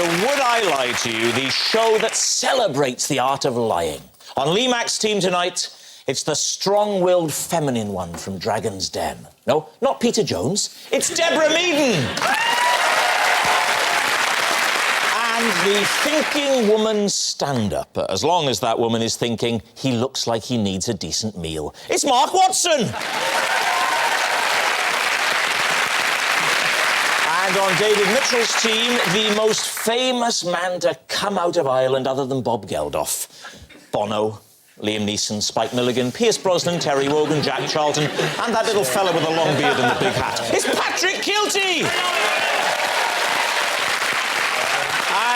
to Would I Lie to You, the show that celebrates the art of lying. On Lee Mack's team tonight, it's the strong-willed feminine one from Dragon's Den. No, not Peter Jones. It's Deborah Meaden. And the thinking woman stand-up, as long as that woman is thinking he looks like he needs a decent meal. It's Mark Watson. And on David Mitchell's team, the most famous man to come out of Ireland other than Bob Geldof. Bono, Liam Neeson, Spike Milligan, Pierce Brosnan, Terry Wogan, Jack Charlton, and that little fella with the long beard and the big hat. It's Patrick Kielty!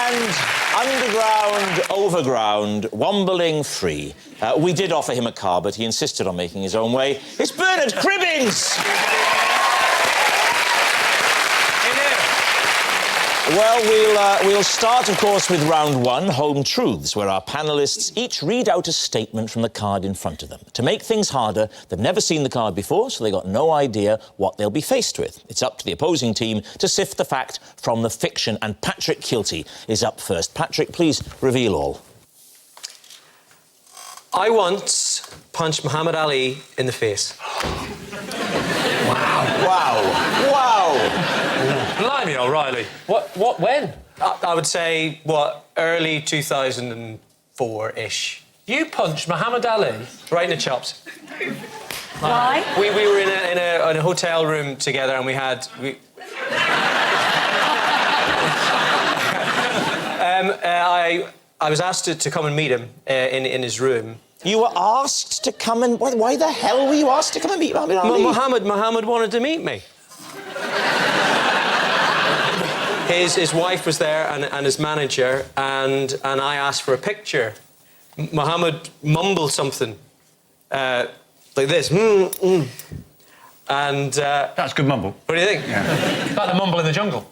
And underground, overground, wombling free. We did offer him a car, but he insisted on making his own way. It's Bernard Cribbins! Well, we'll start, of course, with round one, Home Truths, where our panellists each read out a statement from the card in front of them. To make things harder, they've never seen the card before, so they've got no idea what they'll be faced with. It's up to the opposing team to sift the fact from the fiction, and Patrick Kielty is up first. Patrick, please reveal all. I once punched Muhammad Ali in the face. Wow. Blimey, O'Reilly. What, when? I would say, early 2004-ish. You punched Muhammad Ali? Right in the chops. Why? We were in a hotel room together and we had... I was asked to come and meet him in his room. You were asked to come and... Why the hell were you asked to come and meet Muhammad Ali? Muhammad wanted to meet me. His wife was there and his manager, and I asked for a picture. Muhammad mumbled something like this. And... That's a good mumble. What do you think? Yeah. Like the mumble in the jungle.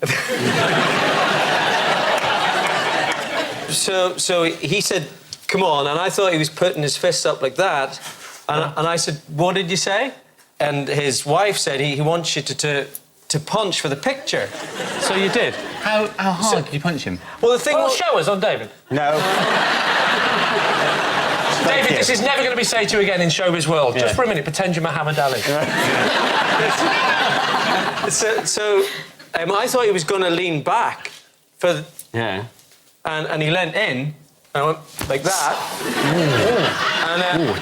So he said, come on, and I thought he was putting his fists up like that, and I said, what did you say? And his wife said he wants you to punch for the picture. So you did? How hard did you punch him? Well, the thing was... show us on David. No. David, this is never going to be said to you again in showbiz world. Just for a minute, pretend you're Muhammad Ali. So I thought he was going to lean back for... Yeah. And he leant in, and I went like that. And then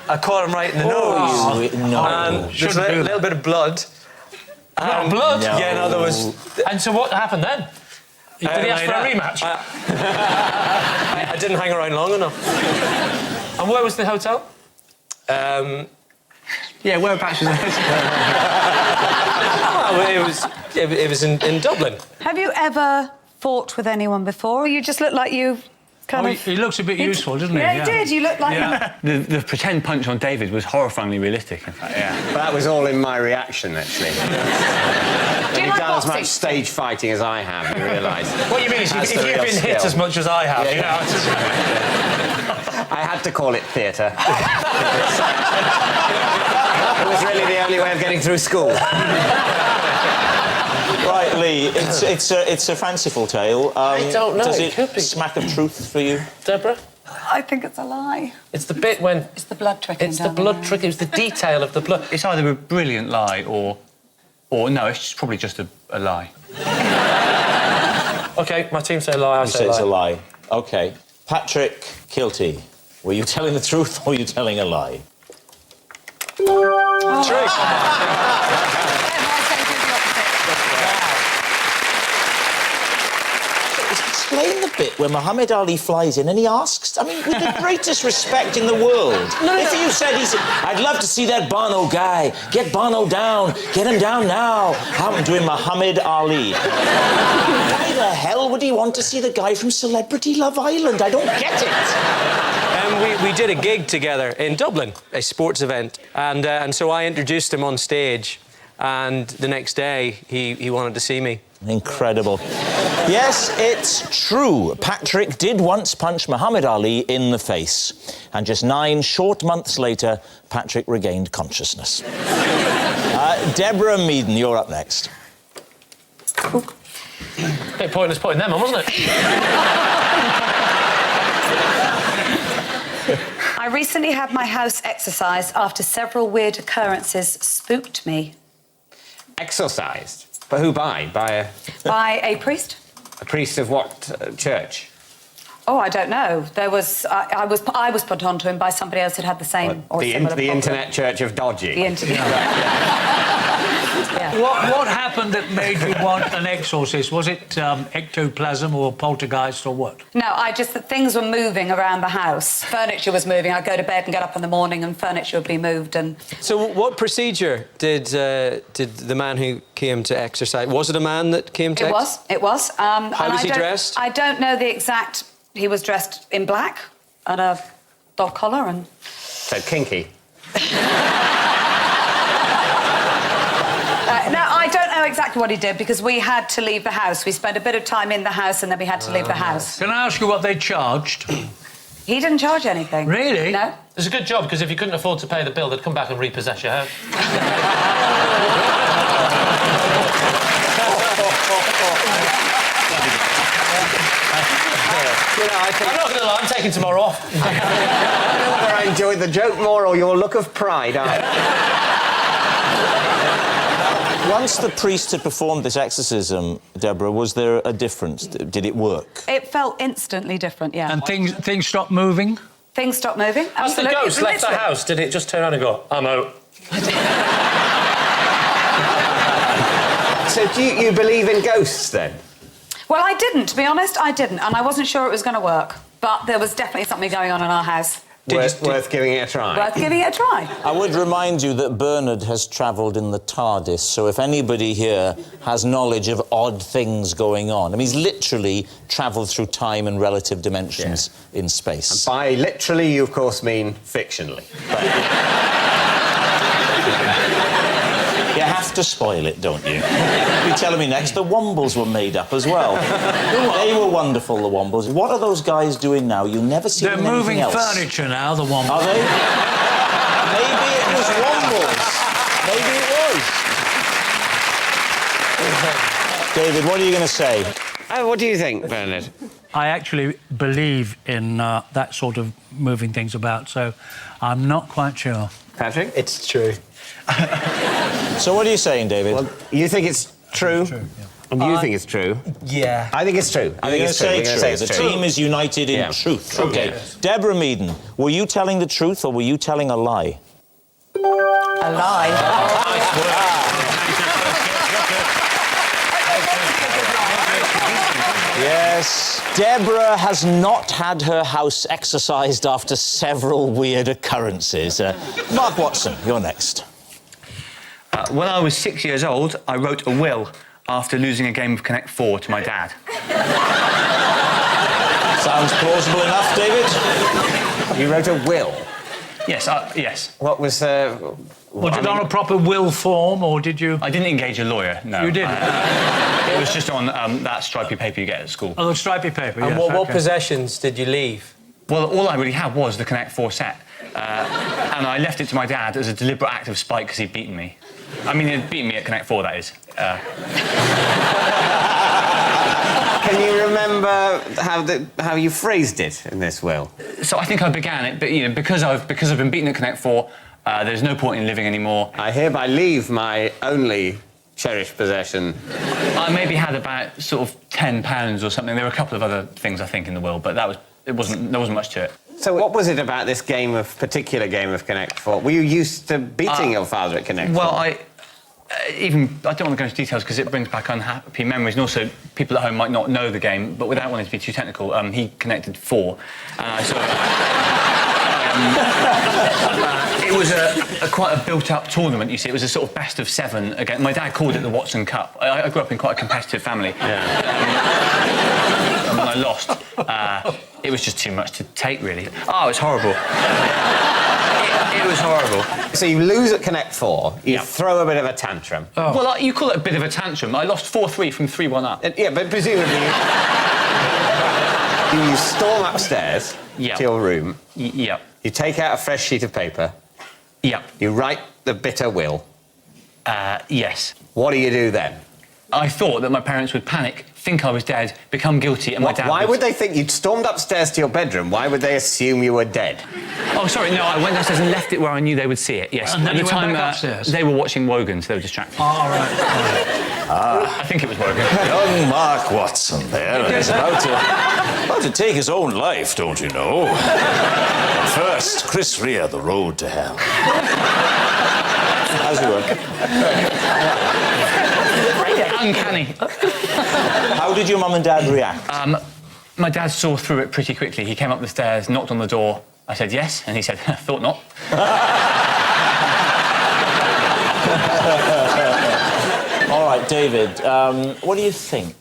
I caught him right in the nose. No. And there's a little bit of blood. Blood? No. Yeah, no, there was... And so what happened then? Did he ask for a rematch? I didn't hang around long enough. And where was the hotel? Yeah, whereabouts was it? It was in Dublin. Have you ever fought with anyone before? You just look like you kind of... He looks a bit useful, doesn't he? Yeah, he did. You look like... The pretend punch on David was horrifyingly realistic, in fact, yeah. That was all in my reaction, actually. Do you You've like done as boxing? much stage fighting as I have, you realise. What you mean is if you've been hit as much as I have, you know... I had to call it theatre. It was really the only way of getting through school. Right, Lee, it's a fanciful tale. I don't know. Does It could be. smack of truth for you? Deborah? I think it's a lie. It's the bit when... It's the blood trickling. It's the blood trick. It was the detail of the blood. It's either a brilliant lie or no, it's probably just a lie. OK, my team say lie, I say lie. It's a lie. OK. Patrick Kielty, were you telling the truth or were you telling a lie? Truth. Explain the bit where Muhammad Ali flies in and he asks, I mean, with the greatest respect in the world. If you said, I'd love to see that Bono guy. Get Bono down. Get him down now. Happened to him, Muhammad Ali. Why the hell would he want to see the guy from Celebrity Love Island? I don't get it. We did a gig together in Dublin, a sports event, and so I introduced him on stage, and the next day he wanted to see me. Incredible. Yes, it's true. Patrick did once punch Muhammad Ali in the face. And just 9 short months later, Patrick regained consciousness. Deborah Meaden, you're up next. Bit pointless putting them on, wasn't it? I recently had my house exorcised after several weird occurrences spooked me. Exorcised? But who by? By A priest? a priest of what church? Oh, I don't know. There was... I was put onto him by somebody else who'd had the same or similar The problem. internet church of dodgy. The internet. Yeah. What happened that made you want an exorcist? Was it ectoplasm or poltergeist or what? No, things were moving around the house. Furniture was moving. I'd go to bed and get up in the morning and furniture would be moved and... So what procedure did the man who came to exercise... Was it a man that came to... It was. How was he dressed? I don't know the exact... He was dressed in black and a dog collar and... So kinky. No, I don't know exactly what he did because we had to leave the house. We spent a bit of time in the house and then we had to leave the house. Can I ask you what they charged? He didn't charge anything. Really? No. It's a good job, because if you couldn't afford to pay the bill, they'd come back and repossess your house. I'm not going to lie, I'm taking tomorrow off. I don't know whether I enjoyed the joke more or your look of pride. Once the priest had performed this exorcism, Deborah, was there a difference? Did it work? It felt instantly different, yeah. And things stopped moving? Things stopped moving. As the Absolutely. ghost left the house, did it just turn around and go, I'm out? So do you believe in ghosts, then? Well, I didn't, to be honest, I didn't. And I wasn't sure it was going to work. But there was definitely something going on in our house. Worth giving it a try. Worth giving it a try. I would remind you that Bernard has travelled in the TARDIS, so if anybody here has knowledge of odd things going on... I mean, he's literally travelled through time and relative dimensions in space. By literally, you, of course, mean fictionally. You have to spoil it, don't you? You're telling me next the Wombles were made up as well. They were wonderful, the Wombles. What are those guys doing now? You never see them in anything They're else. moving furniture now, the Wombles. Are they? Maybe it was Wombles. Maybe it was. David, what are you going to say? What do you think, Bernard? I actually believe in that sort of moving things about, so I'm not quite sure. Patrick? It's true. So what are you saying, David? Well, you think it's true? True, yeah. And you think it's true? Yeah. I think it's true. I think it's true. We're gonna say it's The true. team is united in truth. OK. Yes. Deborah Meaden, were you telling the truth or were you telling a lie? A lie. Yes. Deborah has not had her house exorcised after several weird occurrences. Mark Watson, you're next. When I was 6 years old, I wrote a will after losing a game of Connect 4 to my dad. Sounds plausible enough, David. You wrote a will? Yes, yes. What was... Was it on a proper will form, or did you... I didn't engage a lawyer, no. You didn't? It was just on that stripy paper you get at school. Oh, the stripy paper, And yes, what okay. possessions did you leave? Well, all I really had was the Connect 4 set. And I left it to my dad as a deliberate act of spite because he'd beaten me. I mean, he'd beaten me at Connect 4, that is. Can you remember how you phrased it in this will? So I think I began it, but, because I've been beaten at Connect 4, there's no point in living anymore. I hereby leave my only cherished possession. I maybe had about sort of £10 or something. There were a couple of other things, I think, in the will, but there wasn't much to it. So what was it about this particular game of Connect 4? Were you used to beating your father at Connect 4? Well, I don't want to go into details because it brings back unhappy memories, and also people at home might not know the game, but without wanting to be too technical, he connected 4, and I sort of... it was quite a built-up tournament, you see. It was a sort of best of 7 again. My dad called it the Watson Cup. I grew up in quite a competitive family. Yeah. And when I lost, it was just too much to take, really. Oh, it was horrible. It was horrible. So you lose at Connect 4, you throw a bit of a tantrum. Oh. Well, you call it a bit of a tantrum. I lost 4-3 from 3-1 up. Yeah, but presumably you storm upstairs to your room. Yep. You take out a fresh sheet of paper. Yep. You write the bitter will. Yes. What do you do then? I thought that my parents would panic, think I was dead, become guilty, and my dad... Why would they think you'd stormed upstairs to your bedroom? Why would they assume you were dead? Oh, sorry, no, I went downstairs and left it where I knew they would see it, yes. And then At you the went time, back upstairs? They were watching Wogan, so they were distracted. Oh, right. I think it was Wogan. Young Mark Watson there, and he's about to take his own life, don't you know? First, Chris Rea, The Road to Hell. As you were. Uncanny. How did your mum and dad react? My dad saw through it pretty quickly. He came up the stairs, knocked on the door. I said yes, and he said, thought not. All right, David, what do you think?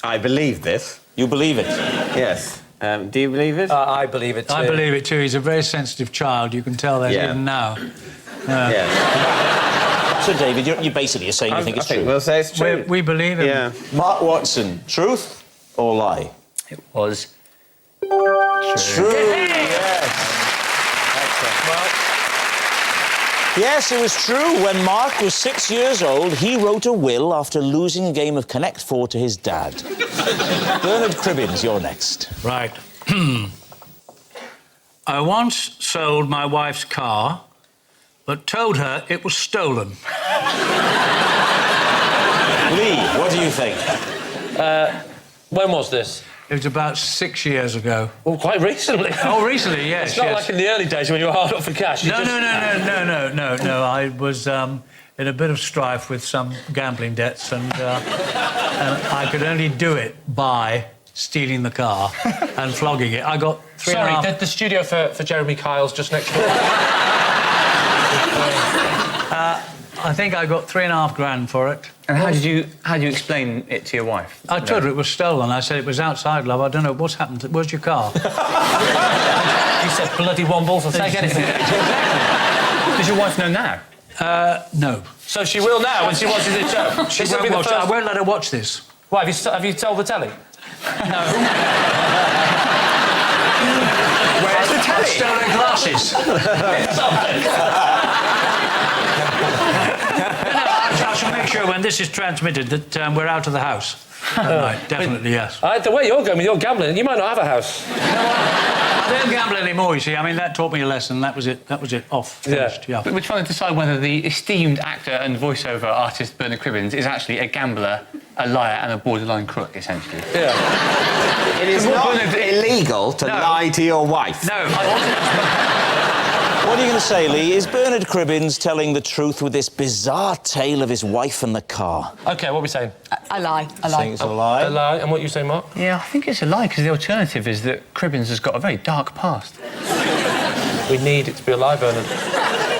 I believe this. You believe it? Yes. Do you believe it? I believe it too. I believe it too. He's a very sensitive child. You can tell that even now. Yes. So, David, you basically are saying you think it's true. We'll say it's true. We believe him. Yeah. Mark Watson, truth or lie? It was... True, yes. Yes, it was true. When Mark was 6 years old, he wrote a will after losing a game of Connect 4 to his dad. Bernard Cribbins, you're next. Right. I once sold my wife's car, but told her it was stolen. Lee, what do you think? When was this? It was about 6 years ago. Well, quite recently. Oh, recently, yes. It's not yes. like in the early days when you were hard up for cash. No. I was in a bit of strife with some gambling debts, and I could only do it by stealing the car and flogging it. I got three and a half... Sorry, the studio for Jeremy Kyle's just next door. I think I got $3,500 for it. And how did you explain it to your wife? I told her it was stolen. I said it was outside, love. I don't know what's happened. Where's your car? You said bloody wombles, I'll take anything. Does your wife know now? No. So she will now when she watches this show. She This will won't be the watch it. first... I won't let her watch this. Why, have you told the telly? Where's the telly? Stolen glasses. I shall make sure when this is transmitted that we're out of the house. Right, definitely, yes. The way you're going with your gambling, you might not have a house. I don't gamble anymore, you see. I mean, that taught me a lesson. That was it. Off. Finished, yeah. But we're trying to decide whether the esteemed actor and voiceover artist Bernard Cribbins is actually a gambler, a liar and a borderline crook, essentially. Yeah. It is not illegal to lie to your wife. No. What are you going to say, Lee? Is Bernard Cribbins telling the truth with this bizarre tale of his wife and the car? OK, what are we saying? I lie. Saying it's a lie? A lie. And what you say, Mark? Yeah, I think it's a lie, because the alternative is that Cribbins has got a very dark past. We need it to be a lie, Bernard.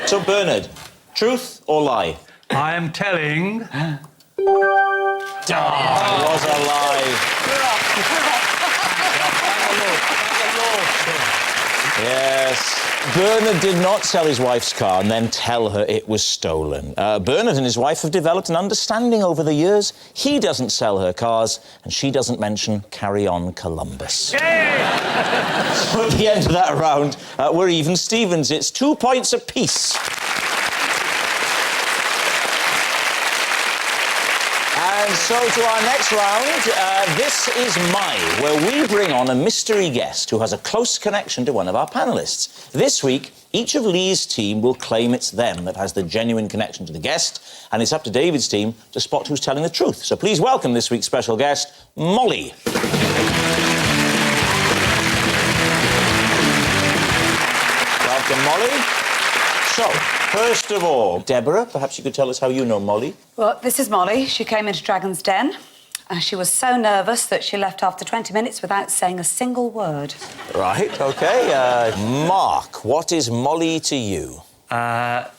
So, Bernard, truth or lie? I am telling... It was a lie. Yes. Bernard did not sell his wife's car and then tell her it was stolen. Bernard and his wife have developed an understanding over the years. He doesn't sell her cars, and she doesn't mention Carry On Columbus. So at the end of that round, we're even Stevens. It's 2 points apiece. And so to our next round, This Is My, where we bring on a mystery guest who has a close connection to one of our panellists. This week, each of Lee's team will claim it's them that has the genuine connection to the guest, and it's up to David's team to spot who's telling the truth. So please welcome this week's special guest, Molly. Welcome, Molly. So, first of all, Deborah, perhaps you could tell us how you know Molly. Well, this is Molly. She came into Dragon's Den. She was so nervous that she left after 20 minutes without saying a single word. Right, OK. Mark, what is Molly to you?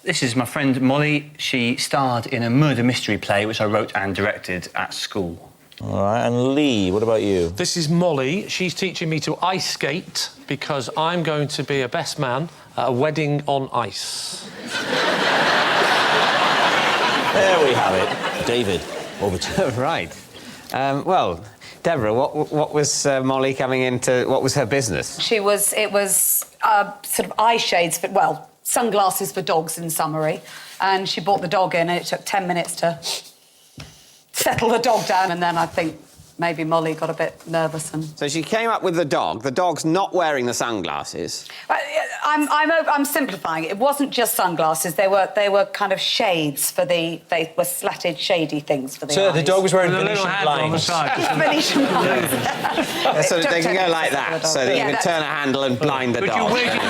This is my friend Molly. She starred in a murder mystery play which I wrote and directed at school. All right, and Lee, what about you? This is Molly. She's teaching me to ice skate because I'm going to be a best man at a wedding on ice. There we have it. David, over to you. Right. Well, Deborah, what was Molly coming into... What was her business? It was sort of eye shades for, well, sunglasses for dogs in summary. And she brought the dog in, and it took 10 minutes to settle the dog down, and then I think maybe Molly got a bit nervous and... So she came up with the dog. The dog's not wearing the sunglasses. I'm simplifying it. It wasn't just sunglasses. They were kind of shades for the... They were slatted, shady things for the So eyes. the dog was wearing With a little Venetian handle on the blinds. side. Venetian blinds. So they can go like that, so that you can turn a handle and blind the But you dog. waited...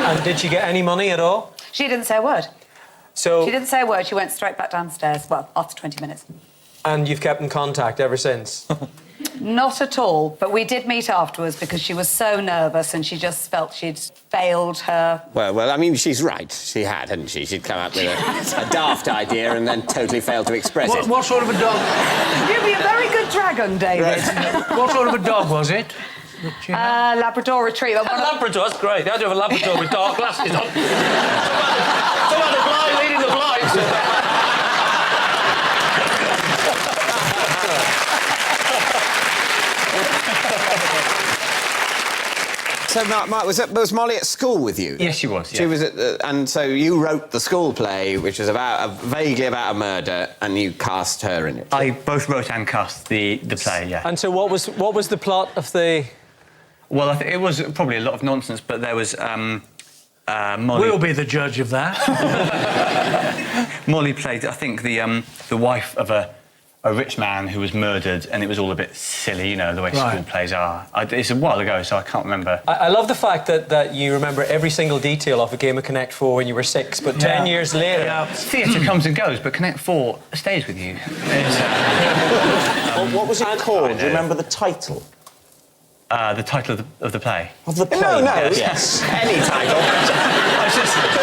And did she get any money at all? She didn't say a word. So, She didn't say a word. She went straight back downstairs. Well, after 20 minutes. and you've kept in contact ever since? Not at all. But we did meet afterwards because she was so nervous and she just felt she'd failed her. Well, I mean, she's right. She had, hadn't she? She'd come up with a daft idea and then totally failed to express it. What sort of a dog... You'd be a very good dragon, David. What sort of a dog was it? Labrador Retriever. A Labrador, that's great. How do you have a Labrador with dark glasses on? Some other blind leading the blinds. So, Mark, was Molly at school with you? Yes, she was. She was at and so you wrote the school play, which was vaguely about a murder, and you cast her in it. I both wrote and cast the play, yeah. And so what was the plot of the... Well, I think it was probably a lot of nonsense, but there was Molly... We'll be the judge of that. Molly played, I think, the wife of a rich man who was murdered, and it was all a bit silly, you know, the way school plays are. It's a while ago, so I can't remember. I love the fact that you remember every single detail of a game of Connect 4 when you were 6, but 10 years later... Yeah. Theatre comes and goes, but Connect 4 stays with you. Well, what was it called? Do you remember the title? The title of the play. Of the play? No. Yes. Any title.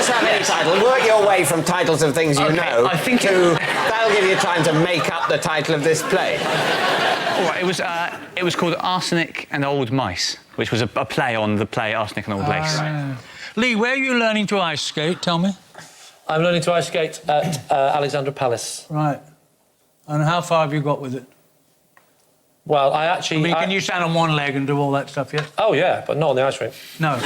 just have any title. Work your way from titles of things you know I think that'll give you time to make up the title of this play. All right, it was called Arsenic and Old Mice, which was a play on the play Arsenic and Old Lace. Lee, where are you learning to ice skate? Tell me. I'm learning to ice skate at Alexandra Palace. Right. And how far have you got with it? Well, I actually... I mean, can you stand on one leg and do all that stuff, yes? Oh, yeah, but not on the ice rink. No.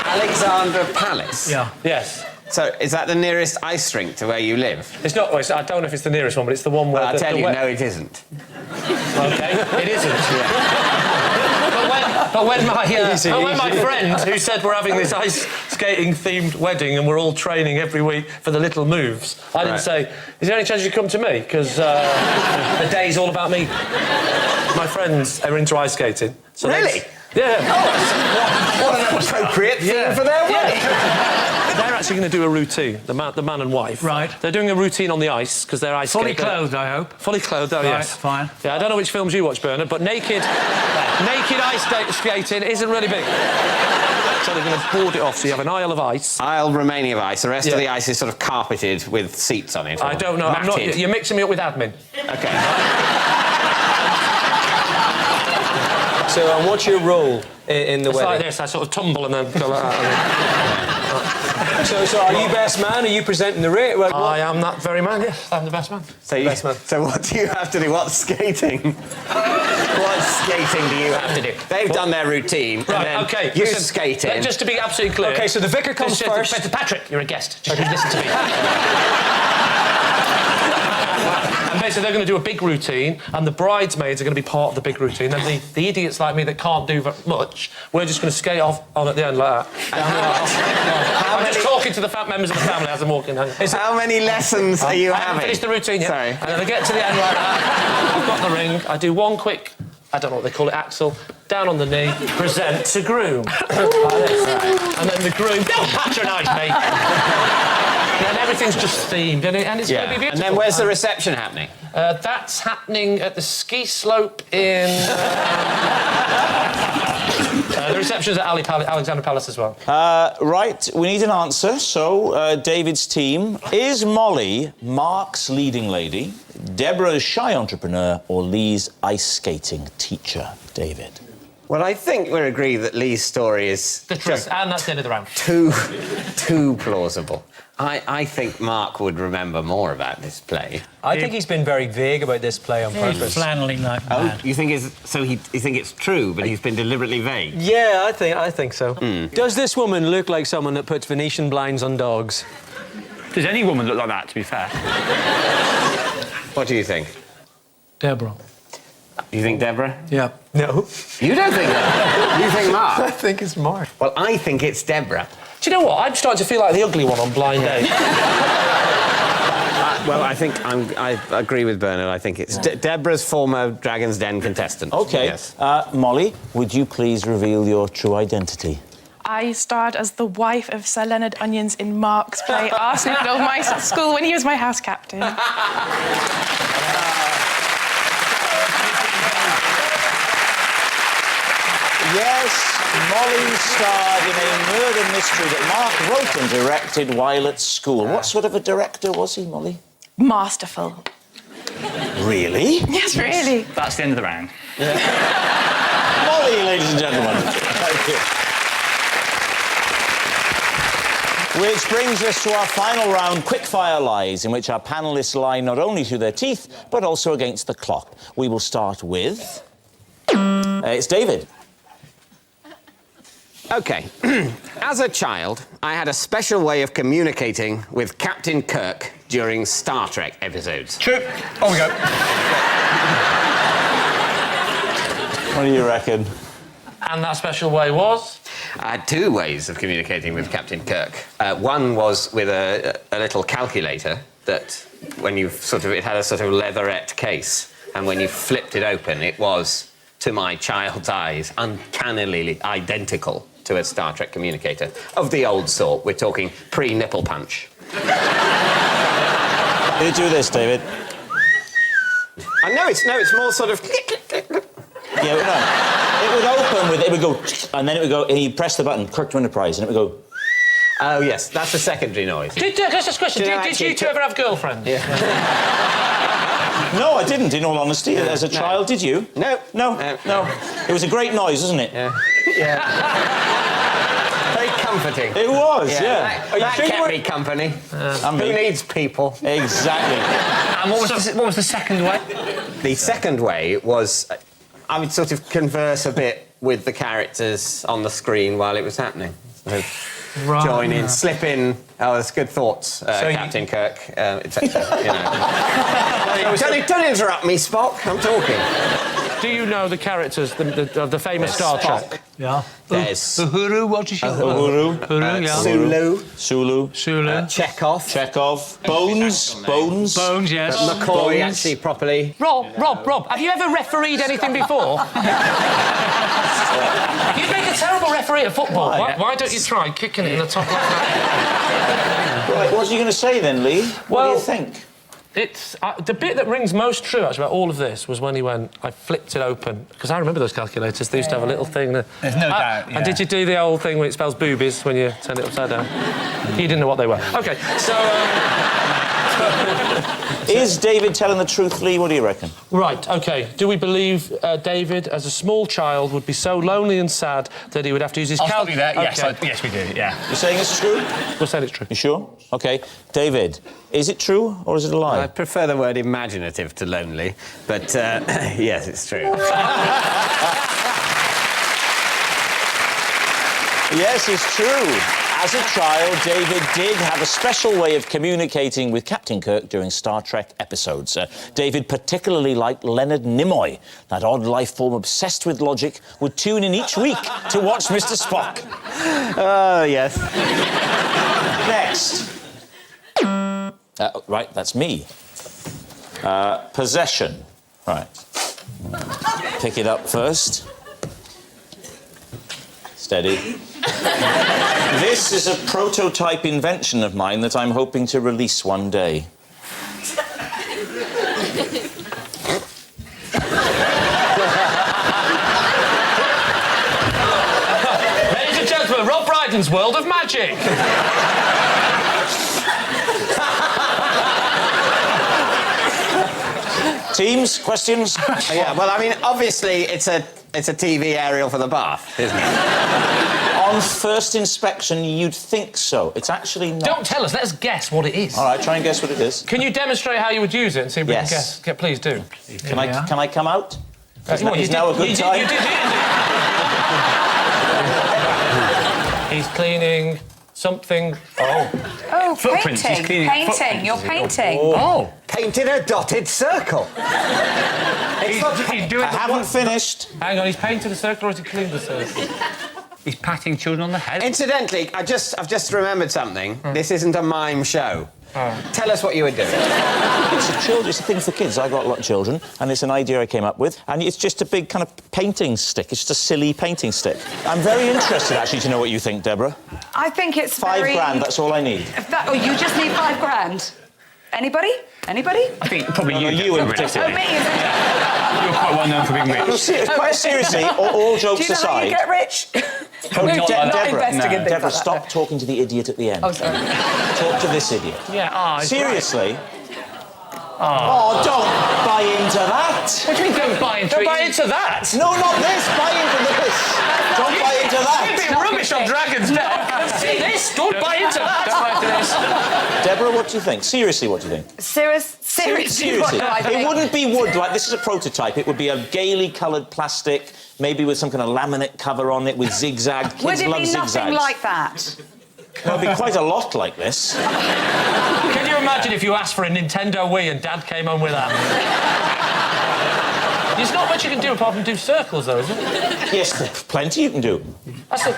Alexandra Palace? Yeah. Yes. So, is that the nearest ice rink to where you live? It's not... Well, I don't know if it's the nearest one, but it's the one where... Well, I'll tell you, no, no, it isn't. OK, it isn't. But when my friend, who said we're having this ice skating-themed wedding and we're all training every week for the little moves, I didn't say, is there any chance you come to me? Because the day's all about me. My friends are into ice skating. So Really? Yeah. What an appropriate theme for their wedding. They're actually going to do a routine, the man and wife. Right. They're doing a routine on the ice, because they're ice Fully skating. clothed, I hope. Fully clothed, oh, Right, yes. fine. Yeah, I don't know which films you watch, Bernard, but naked ice skating isn't really big. So they're going to board it off, so you have an aisle of ice. Aisle remaining of ice. The rest of the ice is sort of carpeted with seats on it. I don't know. I'm not, matted. you're mixing me up with admin. OK. So, and what's your role in the It's wedding? like this, I sort of tumble and then go like that. So are you best man? Are you presenting the rate? Like, I am that very man, yes. I'm the best man. So what do you have to do? What's skating? What skating do you have to do? They've done their routine. Right, and then OK. you listen, skate in. Just to be absolutely clear... OK, so the vicar comes first. Patrick, you're a guest. Just listen to me. And basically, they're going to do a big routine, and the bridesmaids are going to be part of the big routine. And the idiots like me that can't do much, we're just going to skate off on at the end like that. I'm just talking to the fat members of the family as I'm walking home. How many lessons are you I haven't having? finished the routine yet. Sorry. And then I get to the end like that. I've got the ring. I do one quick, I don't know what they call it, axel, down on the knee, present to groom. Like this. And then the groom, don't patronise me. And everything's just themed, and it's going to be beautiful. And then where's the reception happening? That's happening at the ski slope in... the reception's at Alexandra Palace as well. Right, we need an answer. So, David's team. Is Molly Mark's leading lady, Deborah's shy entrepreneur, or Lee's ice skating teacher, David? Well, I think we're agreed that Lee's story is The truth, and that's the end of the round. too plausible. I think Mark would remember more about this play. I think he's been very vague about this play on purpose. Flanneling like Oh, mad. you think you think it's true, but he's been deliberately vague? Yeah, I think so. Does this woman look like someone that puts Venetian blinds on dogs? Does any woman look like that, to be fair? What do you think? Deborah. You think Deborah? Yeah. No. You don't think that? You think Mark? I think it's Mark. Well, I think it's Deborah. Do you know what? I'm starting to feel like the ugly one on Blind Date. Well, I think I agree with Bernard. I think it's Deborah's former Dragon's Den contestant. OK. Yes. Molly, would you please reveal your true identity? I starred as the wife of Sir Leonard Onions in Mark's play Arsenic of my school when he was my house captain. Yes, Molly starred in a murder mystery that Mark wrote and directed while at school. What sort of a director was he, Molly? Masterful. Really? Yes, really. That's the end of the round. Molly, ladies and gentlemen. Thank you. Which brings us to our final round, Quickfire Lies, in which our panellists lie not only to their teeth, but also against the clock. We will start with... it's David. OK. As a child, I had a special way of communicating with Captain Kirk during Star Trek episodes. True. On we go. What do you reckon? And that special way was? I had two ways of communicating with Captain Kirk. One was with a little calculator that, when you it had a sort of leatherette case, and when you flipped it open, it was, to my child's eyes, uncannily identical to a Star Trek communicator of the old sort. We're talking pre-nipple punch. You do this, David. No, it's more sort of. Yeah, no. It would open with, it would go, and then it would go, and you press the button, Kirk to Enterprise, and it would go... Oh, yes, that's a secondary noise. Let's ask this question. Did you two ever have girlfriends? Yeah. No, I didn't, in all honesty. As a child, did you? No. No. It was a great noise, wasn't it? Yeah. Very comforting. It was, yeah. That kept me company. Who needs people? Exactly. And what was the second way? The second way was I would sort of converse a bit with the characters on the screen while it was happening. So join in, slip in. Oh, that's good thoughts, Captain Kirk, etc. Don't interrupt me, Spock. I'm talking. Do you know the characters, the famous Star Trek? Yeah. There's Uhuru, what is she called? Uhuru, yeah. Sulu. Chekhov. Bones, yes. McCoy, actually, properly. Rob, have you ever refereed anything before? You'd make a terrible referee at football. Why don't you try kicking it in the top left? Right, what are you going to say then, Lee? What do you think? It's the bit that rings most true actually about all of this was when he went. I flipped it open because I remember those calculators. They used to have a little thing. There's no doubt. Yeah. And did you do the old thing where it spells boobies when you turn it upside down? You didn't know what they were. Okay, so. Is David telling the truth, Lee? What do you reckon? Right. Okay. Do we believe David, as a small child, would be so lonely and sad that he would have to use his calculator? Yes, yes, we do. Yeah. You're saying it's true? We're saying it's true. You sure? OK. David, is it true or is it a lie? I prefer the word imaginative to lonely, but yes, it's true. Yes, it's true. As a child, David did have a special way of communicating with Captain Kirk during Star Trek episodes. David particularly liked Leonard Nimoy. That odd life form obsessed with logic would tune in each week to watch Mr. Spock. Oh, yes. Next. Right, that's me. Possession. Right. Pick it up first. Steady. This is a prototype invention of mine that I'm hoping to release one day. Ladies and gentlemen, Rob Brydon's World of Magic. Teams, questions? Yeah, well, I mean, obviously, it's a TV aerial for the bath, isn't it? On first inspection, you'd think so. It's actually not. Don't tell us. Let us guess what it is. All right, try and guess what it is. Can you demonstrate how you would use it and see if we can guess? Yeah, please do. Can I come out? Well, Is now a good time? You did. He's cleaning something... Oh. Oh, Footprints, he's painting. cleaning Painting. You're footprints, painting. Oh. Painted a dotted circle. He's doing I haven't finished. Hang on, he's painted a circle or has he cleaned the circle? He's patting children on the head. Incidentally, I've just remembered something. This isn't a mime show. Tell us what you were doing. It's a thing for kids. I got a lot of children, and it's an idea I came up with, and it's just a big kind of painting stick. It's just a silly painting stick. I'm very interested, actually, to know what you think, Deborah. I think it's £5 grand, that's all I need. Oh, you just need £5 grand. Anybody? Anybody? I think probably No, you in particular. Oh, me. You're quite well known for being rich. Quite seriously, all jokes Do you know how aside... you get rich? Probably not like that. Deborah, investing in things Deborah, like that, stop no. talking to the idiot at the end. Oh, sorry. Talk to this idiot. Yeah, Seriously? Oh, don't buy into that. What do you mean don't buy into Don't it? buy into that! No, not this. Buy into this. Don't buy into that. You've been rubbish on Dragon's Den. See this? Don't buy into that! Don't buy into this. Deborah, what do you think? Seriously, what do you think? Seriously, what do I think? It wouldn't be wood, like this is a prototype. It would be a gaily coloured plastic, maybe with some kind of laminate cover on it with zigzag. Kids Would it love be zigzags. nothing like that? Well, it'd be quite a lot like this. Can you imagine if you asked for a Nintendo Wii and Dad came home with that? There's not much you can do apart from do circles, though, is there? Yes, plenty you can do. That's it.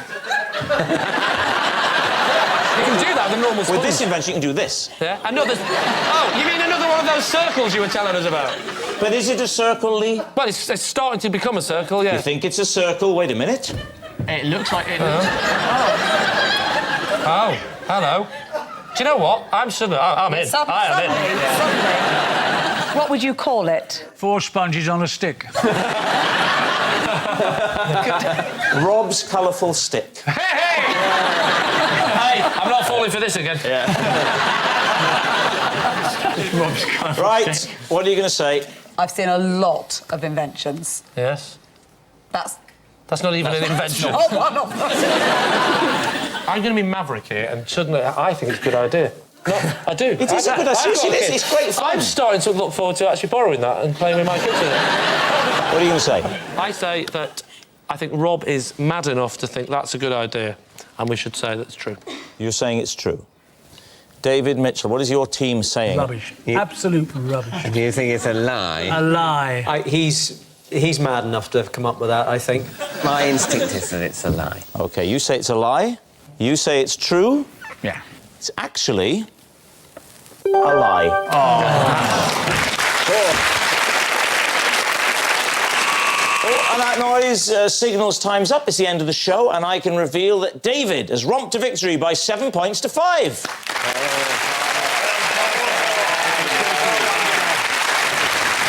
You can do that with a normal spoon. With this invention, you can do this. Yeah? Another... Oh, you mean another one of those circles you were telling us about? But is it a circle, Lee? Well, it's starting to become a circle, yeah. You think it's a circle? Wait a minute. It looks like it. Oh, hello. Do you know what? I'm in. I am in. Suddenly. What would you call it? 4 sponges on a stick. Rob's colourful stick. Hey! I'm not falling for this again. Right, what are you going to say? I've seen a lot of inventions. Yes. That's That's not even an invention. Oh, one of them. I'm going to be maverick here, and suddenly I think it's a good idea. No, I do. It is a good idea. Seriously, it's great fun. I'm starting to look forward to actually borrowing that and playing with my kids with it. What are you going to say? I say that I think Rob is mad enough to think that's a good idea, and we should say that's true. You're saying it's true. David Mitchell, what is your team saying? Rubbish. Absolute rubbish. Do you think it's a lie? A lie. He's mad enough to have come up with that, I think. My instinct is that it's a lie. OK, you say it's a lie. You say it's true. Yeah. It's actually a lie. Oh, and that noise signals time's up. It's the end of the show, and I can reveal that David has romped to victory by 7 points to 5.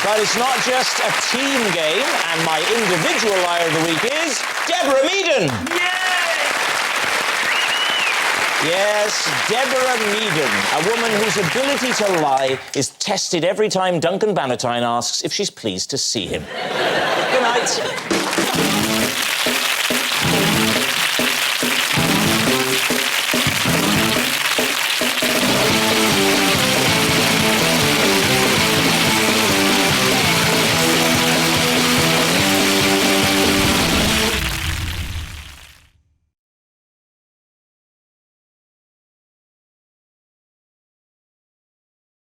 But it's not just a team game, and my individual liar of the week is Deborah Meaden. Yes, Deborah Meaden, a woman whose ability to lie is tested every time Duncan Bannatyne asks if she's pleased to see him. Good night.